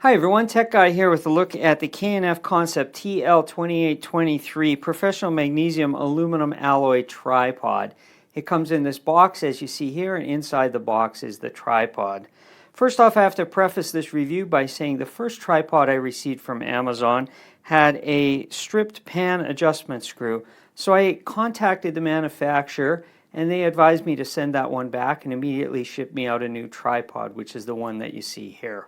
Hi everyone, Tech Guy here with a look at the K&F Concept TL2823 Professional Magnesium Aluminum Alloy Tripod. It comes in this box as you see here, and inside the box is the tripod. First off, I have to preface this review by saying the first tripod I received from Amazon had a stripped pan adjustment screw. So I contacted the manufacturer and they advised me to send that one back and immediately ship me out a new tripod, which is the one that you see here.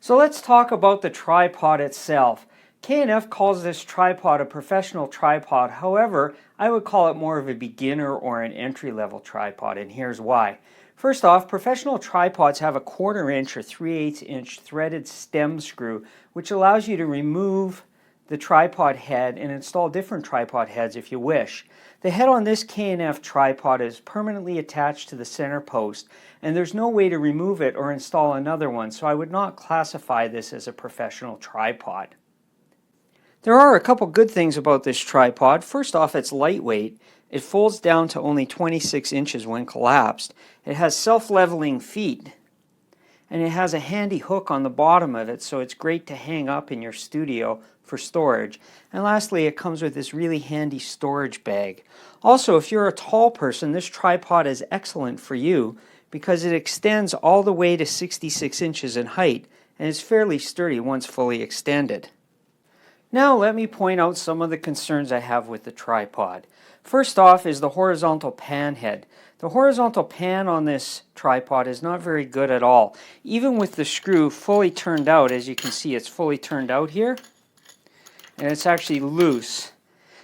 So let's talk about the tripod itself. K&F calls this tripod a professional tripod. However, I would call it more of a beginner or an entry-level tripod, and here's why. First off, professional tripods have a 1/4 inch or 3/8 inch threaded stem screw, which allows you to remove the tripod head and install different tripod heads if you wish. The head on this K&F tripod is permanently attached to the center post, and there's no way to remove it or install another one, so I would not classify this as a professional tripod. There are a couple good things about this tripod. First off, it's lightweight. It folds down to only 26 inches when collapsed. It has self-leveling feet, and it has a handy hook on the bottom of it, so it's great to hang up in your studio for storage. And lastly, it comes with this really handy storage bag. Also, if you're a tall person, this tripod is excellent for you because it extends all the way to 66 inches in height and is fairly sturdy once fully extended. Now let me point out some of the concerns I have with the tripod. First off is the horizontal pan head. The horizontal pan on this tripod is not very good at all. Even with the screw fully turned out, as you can see, it's fully turned out here, and it's actually loose.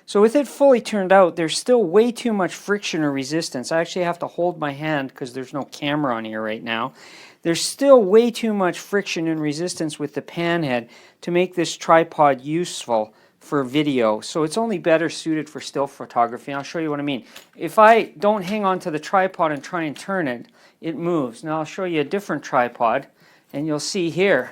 So with it fully turned out, there's still way too much friction or resistance. I actually have to hold my hand because there's no camera on here right now. There's still way too much friction and resistance with the pan head to make this tripod useful for video. So it's only better suited for still photography. I'll show you what I mean. If I don't hang on to the tripod and try and turn it, it moves. Now I'll show you a different tripod, and you'll see here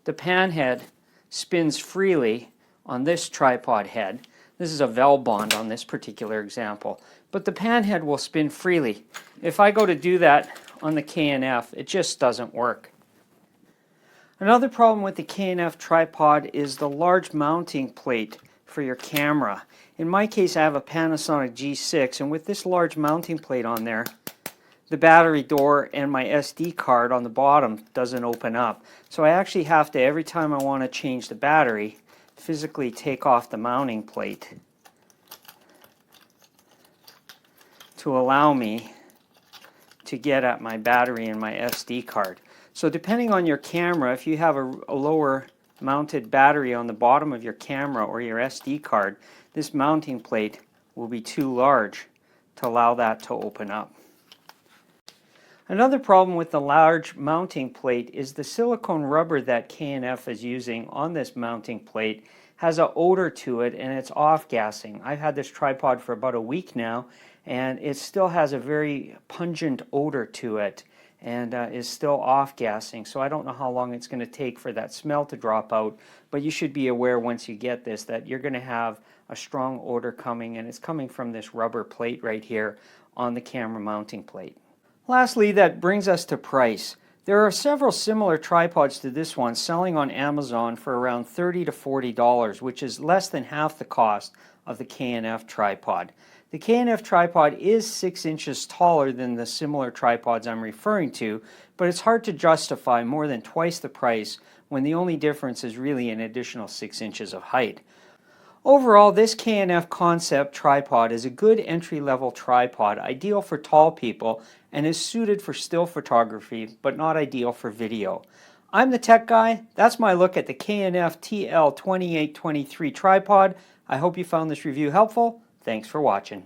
the pan head spins freely on this tripod head. This is a Velbond on this particular example, but the pan head will spin freely. If I go to do that on the K&F, it just doesn't work. Another problem with the K&F tripod is the large mounting plate for your camera. In my case, I have a Panasonic G6, and with this large mounting plate on there, the battery door and my SD card on the bottom doesn't open up. So I actually have to, every time I want to change the battery, physically take off the mounting plate to allow me to get at my battery and my SD card. So depending on your camera, if you have a lower mounted battery on the bottom of your camera or your SD card, this mounting plate will be too large to allow that to open up. Another problem with the large mounting plate is the silicone rubber that K&F is using on this mounting plate has an odor to it, and it's off-gassing. I've had this tripod for about a week now, and it still has a very pungent odor to it and is still off-gassing. So I don't know how long it's going to take for that smell to drop out, but you should be aware once you get this that you're going to have a strong odor coming, and it's coming from this rubber plate right here on the camera mounting plate. Lastly, that brings us to price. There are several similar tripods to this one selling on Amazon for around $30 to $40, which is less than half the cost of the K&F tripod. The K&F tripod is 6 inches taller than the similar tripods I'm referring to, but it's hard to justify more than twice the price when the only difference is really an additional 6 inches of height. Overall, this K&F Concept tripod is a good entry-level tripod, ideal for tall people, and is suited for still photography, but not ideal for video. I'm the Tech Guy. That's my look at the K&F TL2823 tripod. I hope you found this review helpful. Thanks for watching.